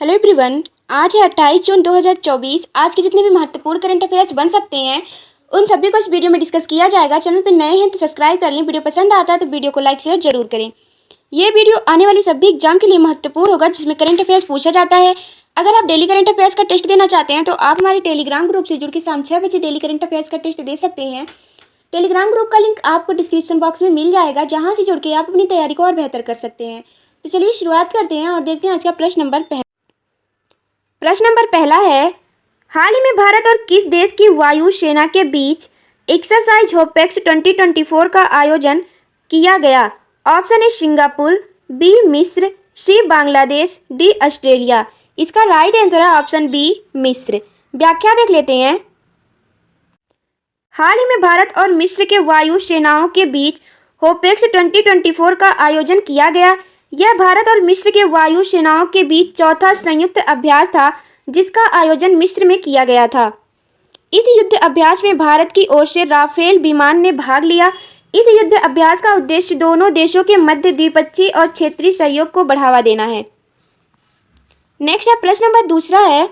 Hello everyone. आज है 28 जून 2024। आज के जितने भी महत्वपूर्ण करंट अफेयर्स बन सकते हैं उन सभी को इस वीडियो में डिस्कस किया जाएगा। चैनल पर नए हैं तो सब्सक्राइब कर लें। वीडियो पसंद आता है तो वीडियो को लाइक शेयर जरूर करें। ये वीडियो आने वाली सभी एग्जाम के लिए महत्वपूर्ण होगा जिसमें करंट अफेयर्स पूछा जाता है। अगर आप डेली करंट अफेयर्स का टेस्ट देना चाहते हैं तो आप हमारे टेलीग्राम ग्रुप से जुड़ के शाम 6 बजे डेली करंट अफेयर्स का टेस्ट दे सकते हैं। टेलीग्राम ग्रुप का लिंक आपको डिस्क्रिप्शन बॉक्स में मिल जाएगा, जहाँ से जुड़ के आप अपनी तैयारी को और बेहतर कर सकते हैं। तो चलिए शुरुआत करते हैं और देखते हैं आज का प्रश्न नंबर पहला है, हाल ही में भारत और किस देश की वायु सेना के बीच एक्सरसाइज होपेक्स 2024 का आयोजन किया गया? ऑप्शन ए सिंगापुर, बी मिस्र, सी बांग्लादेश, डी ऑस्ट्रेलिया। इसका राइट आंसर है ऑप्शन बी मिस्र। व्याख्या देख लेते हैं। हाल ही में भारत और मिस्र के वायु सेनाओं के बीच होपेक्स 2024 का आयोजन किया गया। यह भारत और मिस्र के वायु सेनाओं के बीच चौथा संयुक्त अभ्यास था जिसका आयोजन मिस्र में किया गया था। इस युद्ध अभ्यास में भारत की ओर से राफेल विमान ने भाग लिया। इस युद्ध अभ्यास का उद्देश्य दोनों देशों के मध्य द्विपक्षीय और क्षेत्रीय सहयोग को बढ़ावा देना है। नेक्स्ट है प्रश्न नंबर दूसरा है,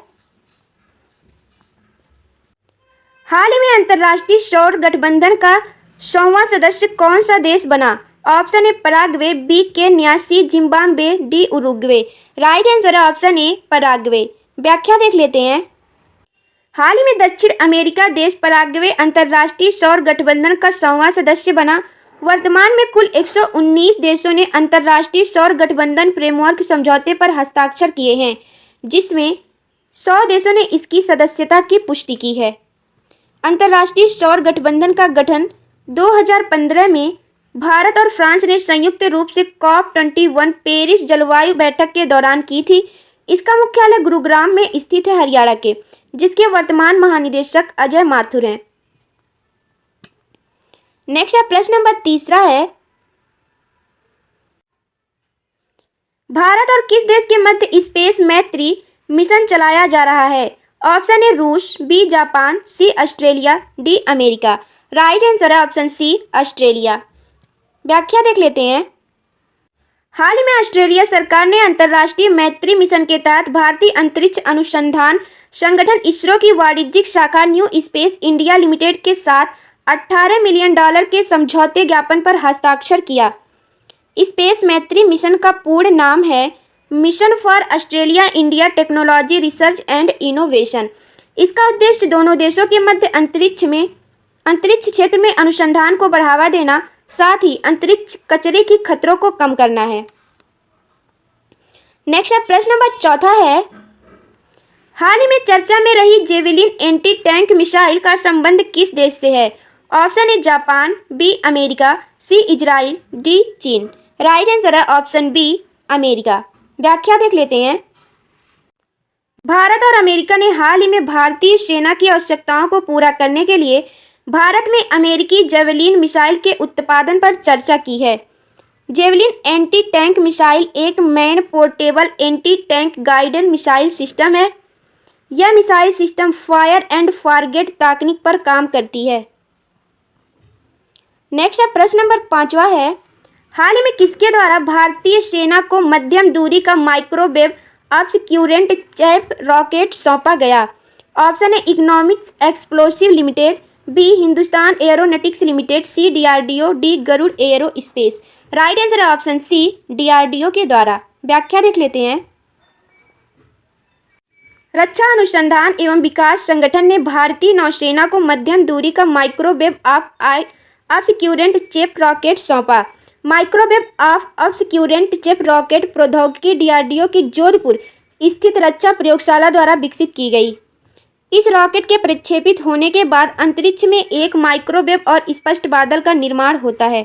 हाल ही में अंतर्राष्ट्रीय सौर गठबंधन का 100वां सदस्य कौन सा देश बना? Option A Paraguay, B Kenya, C Zimbabwe, D Uruguay. Right answer है ऑप्शन ए पराग्वे। व्याख्या देख लेते हैं। हाल ही में दक्षिण अमेरिका देश पराग्वे अंतर्राष्ट्रीय सौर गठबंधन का 100वां सदस्य बना। वर्तमान में कुल 119 देशों ने अंतर्राष्ट्रीय सौर गठबंधन फ्रेमवर्क समझौते पर हस्ताक्षर किए हैं, जिसमें 100 देशों ने इसकी सदस्यता की पुष्टि की है। अंतर्राष्ट्रीय सौर गठबंधन का गठन 2015 में भारत और फ्रांस ने संयुक्त रूप से COP21 पेरिस जलवायु बैठक के दौरान की थी। इसका मुख्यालय गुरुग्राम में स्थित है, हरियाणा के, जिसके वर्तमान महानिदेशक अजय माथुर हैं। नेक्स्ट है प्रश्न नंबर तीसरा है, भारत और किस देश के मध्य स्पेस मैत्री मिशन चलाया जा रहा है? ऑप्शन ए रूस, B Japan, C Australia, D America. Right answer है ऑप्शन सी ऑस्ट्रेलिया। व्याख्या देख लेते हैं। हाल ही में ऑस्ट्रेलिया सरकार ने अंतर्राष्ट्रीय मैत्री मिशन के तहत भारतीय अंतरिक्ष अनुसंधान संगठन इसरो की वाणिज्यिक शाखा न्यू स्पेस इंडिया लिमिटेड के साथ $18 मिलियन के समझौते ज्ञापन पर हस्ताक्षर किया। स्पेस मैत्री मिशन का पूर्ण नाम है mission for Australia India technology research and innovation. इसका उद्देश्य दोनों देशों के मध्य अंतरिक्ष क्षेत्र में अनुसंधान को बढ़ावा देना, साथ ही अंतरिक्ष कचरे की खतरों को कम करना है। नेक्स्ट है प्रश्न नंबर चौथा है, हाल ही में चर्चा में रही जेवलिन एंटी टैंक मिसाइल का संबंध किस देश से है? Option A Japan, B America, C Israel, D चीन। राइट आंसर है ऑप्शन बी अमेरिका। व्याख्या देख लेते हैं। भारत और अमेरिका ने हाल ही में भारतीय सेना की आवश्यकताओं को पूरा करने के लिए भारत में अमेरिकी जेवलिन मिसाइल के उत्पादन पर चर्चा की है। जेवलिन एंटी टैंक मिसाइल एक man portable anti tank guided missile system है। यह missile system fire and forget तकनीक पर काम करती है। नेक्स्ट है प्रश्न नंबर पांचवा है, हाल ही में किसके द्वारा भारतीय सेना को मध्यम दूरी का माइक्रोवेव ऑब्सक्यूरेंट चैप रॉकेट सौंपा गया? Option A economics explosive limited, B Hindustan aeronautics limited, C DRDO, D Garuda aero space. Right answer है ऑप्शन सी डीआरडीओ के द्वारा। व्याख्या देख लेते हैं। रक्षा अनुसंधान एवं विकास संगठन ने भारतीय नौसेना को मध्यम दूरी का माइक्रोवेव ऑब्सक्यूरेंट चैप रॉकेट सौंपा। माइक्रोवेव ऑब्सक्यूरेंट चैप रॉकेट प्रौद्योगिकी डीआरडीओ की जोधपुर स्थित रक्षा प्रयोगशाला द्वारा विकसित की गई। इस रॉकेट के प्रक्षेपित होने के बाद अंतरिक्ष में एक माइक्रोवेव और स्पष्ट बादल का निर्माण होता है।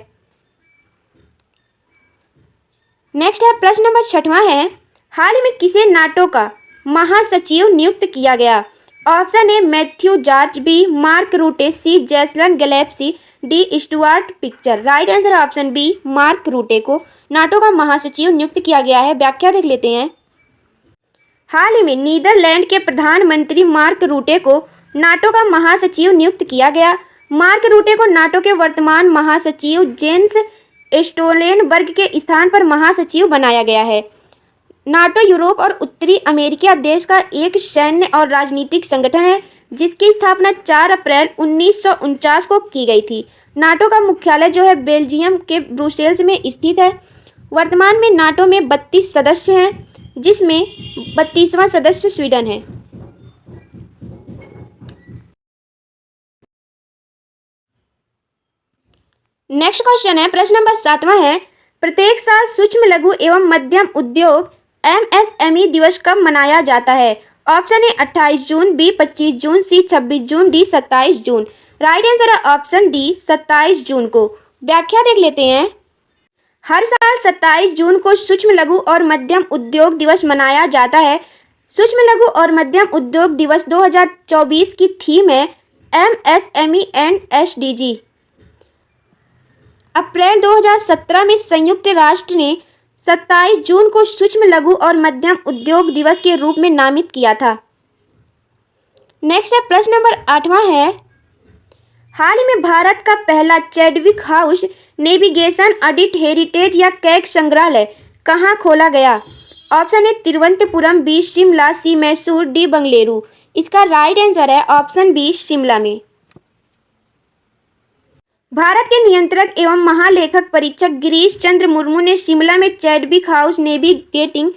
नेक्स्ट है प्रश्न नंबर छठवां है, हाल ही में किसे नाटो का महासचिव नियुक्त किया गया? Option A Matthew George, B Mark Rutte, C जैसलन गैलेप्सी, डी स्टुअर्ट पिक्चर। Right answer option B Mark Rutte को नाटो का महासचिव नियुक्त किया गया है। व्याख्या देख लेते हैं। हाल ही में नीदरलैंड के प्रधानमंत्री मार्क रूटे को नाटो का महासचिव नियुक्त किया गया। मार्क रूटे को नाटो के वर्तमान महासचिव जेंस स्टोलेनबर्ग के स्थान पर महासचिव बनाया गया है। नाटो यूरोप और उत्तरी अमेरिका देश का एक सैन्य और राजनीतिक संगठन है जिसकी स्थापना 4 अप्रैल 1949 को की गई थी। नाटो का मुख्यालय जो है बेल्जियम के ब्रुसेल्स में स्थित है। वर्तमान में नाटो में 32 सदस्य हैं जिसमें 32वां सदस्य स्वीडन है। नेक्स्ट क्वेश्चन है, प्रश्न नंबर 7वां है, प्रत्येक साल सूक्ष्म लघु एवं मध्यम उद्योग MSME दिवस कब मनाया जाता है? ऑप्शन ए 28 जून, बी 25 जून, सी 26 जून, डी 27 जून। राइट आंसर है ऑप्शन डी 27 जून को। व्याख्या देख लेते हैं। हर साल 27 जून को सूक्ष्म लघु और मध्यम उद्योग दिवस मनाया जाता है। सूक्ष्म लघु और मध्यम उद्योग दिवस 2024 की थीम है MSME एंड SDG। अप्रैल 2017 में संयुक्त राष्ट्र ने 27 जून को सूक्ष्म लघु और मध्यम उद्योग दिवस के रूप में नामित किया था। नेक्स्ट है, प्रश्न नंबर 8वां है, हाल ही में भारत का पहला Chadwick House navigation audit heritage या कैक संग्रहालय कहाँ खोला गया? Option A Thiruvananthapuram, B Shimla, C Mysore, D Bengaluru. इसका राइट आंसर है ऑप्शन बी शिमला में। भारत के नियंत्रक एवं महालेखक परीक्षक गिरीश चंद्र मुर्मू ने शिमला में Chadwick house navigating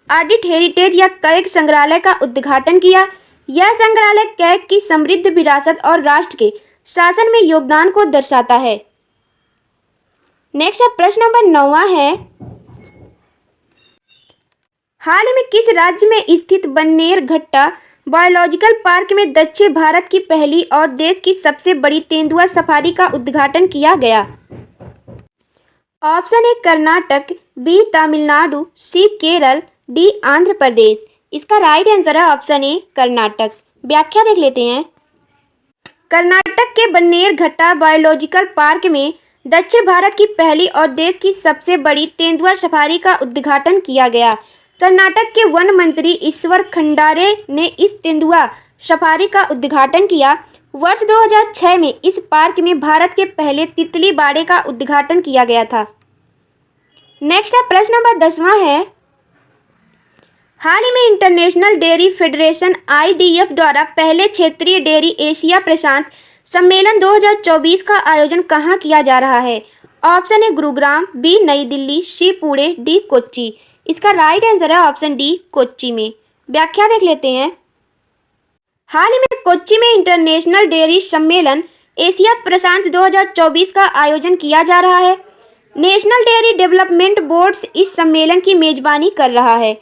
audit heritage या कैक संग्रहालय का उद्घाटन किया। यह संग्रहालय कैक की समृद्ध विरासत और राष्ट्र के शासन में योगदान को दर्शाता है। नेक्स्ट है, प्रश्न नंबर 9वां है, हाल ही में किस राज्य में स्थित बन्नेरघट्टा बायोलॉजिकल पार्क में दक्षिण भारत की पहली और देश की सबसे बड़ी तेंदुआ सफारी का उद्घाटन किया गया? Option A Karnataka, B Tamil Nadu, C Kerala, D Andhra Pradesh. इसका राइट आंसर है ऑप्शन ए कर्नाटक। व्याख्या देख लेते हैं। कर्नाटक के बन्नेरघट्टा बायोलॉजिकल पार्क में दक्षिण भारत की पहली और देश की सबसे बड़ी तेंदुआ सफारी का उद्घाटन किया गया। कर्नाटक के वन मंत्री ईश्वर खंडारे ने इस तेंदुआ सफारी का उद्घाटन किया। वर्ष 2006 में इस पार्क में भारत के पहले तितली बाड़े का उद्घाटन किया गया था। नेक्स्ट है, प्रश्न नंबर 10वां है, हाल ही में इंटरनेशनल डेयरी फेडरेशन IDF द्वारा पहले क्षेत्रीय डेयरी एशिया प्रशांत सम्मेलन 2024 का आयोजन कहाँ किया जा रहा है? ऑप्शन ए गुरुग्राम, बी नई दिल्ली, सी पुणे, डी कोच्चि। इसका राइट आंसर है ऑप्शन डी कोच्चि में। व्याख्या देख लेते हैं। हाल ही में कोच्चि में इंटरनेशनल डेयरी सम्मेलन एशिया प्रशांत 2024 का आयोजन किया जा रहा है। नेशनल डेयरी डेवलपमेंट बोर्ड्स इस सम्मेलन की मेजबानी कर रहा है।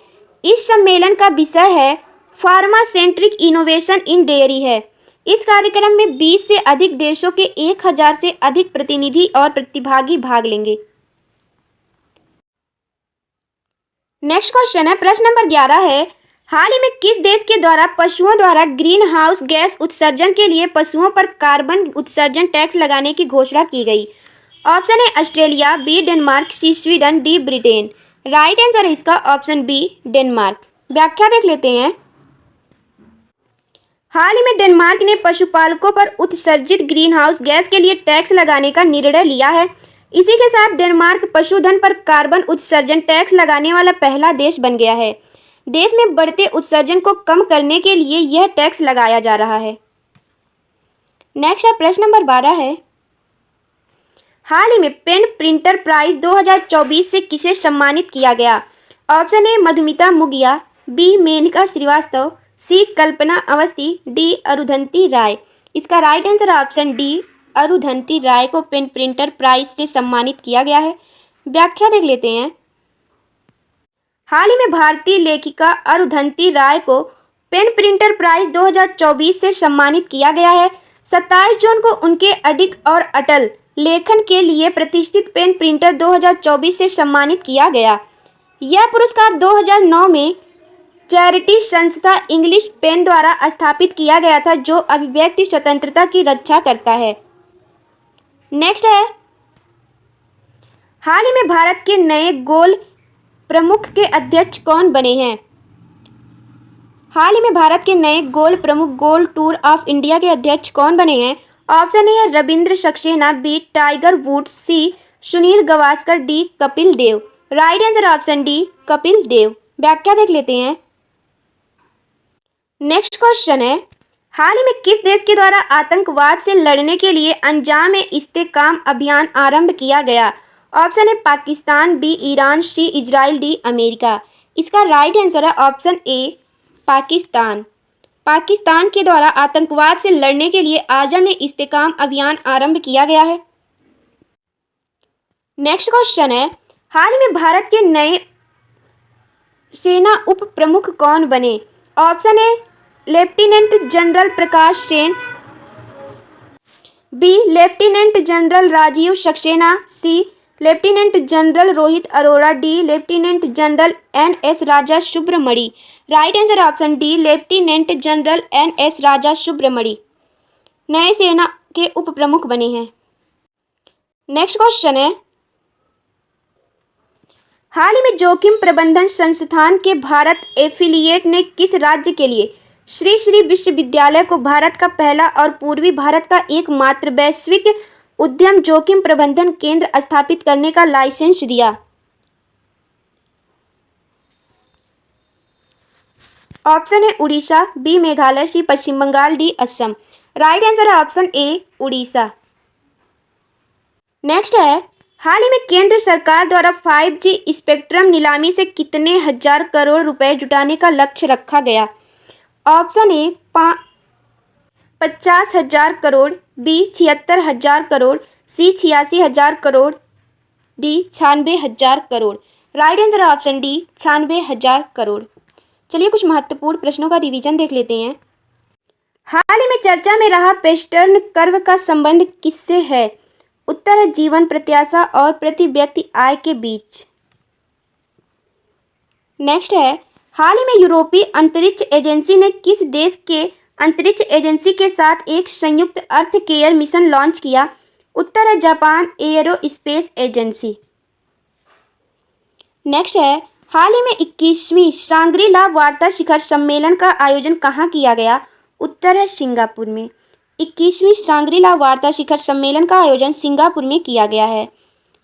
इस सम्मेलन का विषय है pharma centric innovation in dairy है। इस कार्यक्रम में 20 से अधिक देशों के 1000 से अधिक प्रतिनिधि और प्रतिभागी भाग लेंगे। नेक्स्ट क्वेश्चन है, प्रश्न नंबर 11 है, हाल ही में किस देश के द्वारा पशुओं द्वारा ग्रीन हाउस गैस उत्सर्जन के लिए पशुओं पर कार्बन उत्सर्जन टैक्स लगाने की घोषणा की गई? Option A Australia, B Denmark, C Sweden, D Britain. Right answer है इसका ऑप्शन बी डेनमार्क। व्याख्या देख लेते हैं। हाल ही में डेनमार्क ने पशुपालकों पर उत्सर्जित ग्रीन हाउस गैस के लिए टैक्स लगाने का निर्णय लिया है। इसी के साथ डेनमार्क पशुधन पर कार्बन उत्सर्जन टैक्स लगाने वाला पहला देश बन गया है। देश में बढ़ते उत्सर्जन को कम करने के लिए यह टैक्स लगाया जा रहा है। नेक्स्ट है, प्रश्न नंबर 12 है, हाल ही में पेन प्रिंटर प्राइज 2024 से किसे सम्मानित किया गया? Option A Madhumita Mugiya, B Maneka Srivastava, C Kalpana Awasthi, D Arundhati Roy. इसका right answer option D Arundhati Roy को पेन प्रिंटर प्राइज से सम्मानित किया गया है। व्याख्या देख लेते हैं। हाल ही में भारतीय लेखिका अरुंधति राय को पेन प्रिंटर प्राइज 2024 से सम्मानित किया गया है। 27 जून को उनके अडिग और अटल लेखन के लिए प्रतिष्ठित पेन प्रिंटर 2024 से सम्मानित किया गया। यह पुरस्कार 2009 में चैरिटी संस्था इंग्लिश पेन द्वारा स्थापित किया गया था, जो अभिव्यक्ति स्वतंत्रता की रक्षा करता है। नेक्स्ट है, हाल ही में भारत के नए गोल प्रमुख के अध्यक्ष कौन बने हैं? हाल ही में भारत के नए गोल प्रमुख गोल टूर ऑफ इंडिया के अध्यक्ष कौन बने हैं? ऑप्शन ए है Ravindra Saxena, B Tiger Woods, C Sunil Gavaskar, D Kapil Dev. Right answer option D Kapil Dev. व्याख्या देख लेते हैं। नेक्स्ट क्वेश्चन है, हाल ही में किस देश के द्वारा आतंकवाद से लड़ने के लिए अंजाम इस्तेकाम अभियान आरंभ किया गया? ऑप्शन है Pakistan, B Iran, C Israel, D America. इसका राइट आंसर है ऑप्शन ए पाकिस्तान। पाकिस्तान के द्वारा आतंकवाद से लड़ने के लिए आज़म इस्तेकाम अभियान आरंभ किया गया है। नेक्स्ट क्वेश्चन है, हाल ही में भारत के नए सेना उप प्रमुख कौन बने? Option A lieutenant general Prakash Sen, B lieutenant general Rajiv Saxena, C lieutenant general Rohit Arora, D lieutenant general N S. Raja Subramani. Right answer option D lieutenant general N S. Raja Subramani नए सेना के उप प्रमुख बने हैं। नेक्स्ट क्वेश्चन है, हाल ही में जोखिम प्रबंधन संस्थान के भारत एफिलिएट ने किस राज्य के लिए श्री श्री विश्वविद्यालय को भारत का पहला और पूर्वी भारत का एकमात्र वैश्विक उद्यम जोखिम प्रबंधन केंद्र स्थापित करने का लाइसेंस दिया? ऑप्शन है Orissa, B Meghalaya, C Paschim Bengal, D Assam. Right answer है ऑप्शन ए उड़ीसा। नेक्स्ट है, हाल ही में केंद्र सरकार द्वारा 5G स्पेक्ट्रम नीलामी से कितने हजार करोड़ रुपए जुटाने का लक्ष्य रखा गया? Option A 50,000 crore, B 76,000 crore, C 86,000 crore, D 96,000 crore. Right answer है ऑप्शन डी 96,000 करोड़। चलिए कुछ महत्वपूर्ण प्रश्नों का रिवीजन देख लेते हैं। हाल ही में चर्चा में रहा पेस्टर्न कर्व का संबंध किससे है? उत्तर है जीवन प्रत्याशा और प्रति व्यक्ति आय के बीच। नेक्स्ट है, हाल ही में यूरोपीय अंतरिक्ष एजेंसी ने किस देश के अंतरिक्ष एजेंसी के साथ एक संयुक्त अर्थ केयर मिशन लॉन्च किया? उत्तर है जापान एयरोस्पेस एजेंसी। नेक्स्ट है, हाल ही में 21वीं सांग्री-ला वार्ता शिखर सम्मेलन का आयोजन कहाँ किया गया? उत्तर है सिंगापुर में। 21वीं सांग्री-ला वार्ता शिखर सम्मेलन का आयोजन सिंगापुर में किया गया है।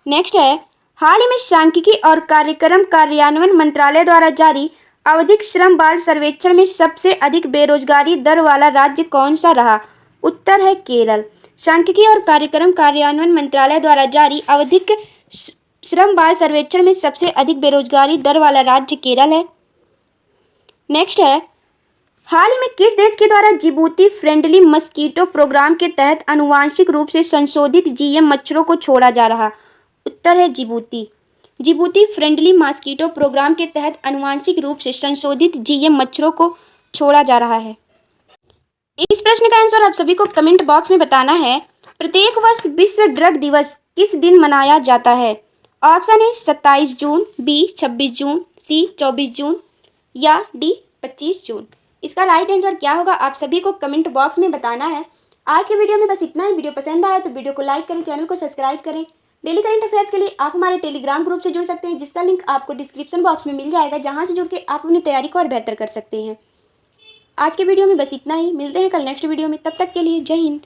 नेक्स्ट है, हाल ही में सांख्यिकी और कार्यक्रम कार्यान्वयन मंत्रालय द्वारा जारी आवधिक श्रम बाल सर्वेक्षण में सबसे अधिक बेरोजगारी दर वाला राज्य कौन सा रहा? उत्तर है केरल। सांख्यिकी और कार्यक्रम कार्यान्वयन मंत्रालय द्वारा जारी आवधिक श्रम बाल सर्वेक्षण में सबसे अधिक बेरोजगारी दर वाला राज्य केरल है। नेक्स्ट है, हाल ही में किस देश के द्वारा जिबूती फ्रेंडली मस्कीटो प्रोग्राम के तहत आनुवांशिक रूप से संशोधित जीएम मच्छरों को छोड़ा जा रहा? उत्तर है Djibouti. Djibouti friendly mosquito program के तहत आनुवांशिक रूप से संशोधित जीएम मच्छरों को छोड़ा जा रहा है। इस प्रश्न का आंसर आप सभी को कमेंट बॉक्स में बताना है। प्रत्येक वर्ष विश्व ड्रग दिवस किस दिन मनाया जाता है? ऑप्शन है 27 जून, बी 26 जून, सी 24 जून या डी 25 जून। इसका राइट आंसर क्या होगा आप सभी को कमेंट बॉक्स में बताना है। आज के वीडियो में बस इतना ही। वीडियो पसंद आया तो वीडियो को लाइक करें, चैनल को सब्सक्राइब करें। डेली करंट अफेयर्स के लिए आप हमारे टेलीग्राम ग्रुप से जुड़ सकते हैं, जिसका लिंक आपको डिस्क्रिप्शन बॉक्स में मिल जाएगा, जहां से जुड़ के आप अपनी तैयारी को और बेहतर कर सकते हैं। आज के वीडियो में बस इतना ही। मिलते हैं कल नेक्स्ट वीडियो में, तब तक के लिए जय हिंद।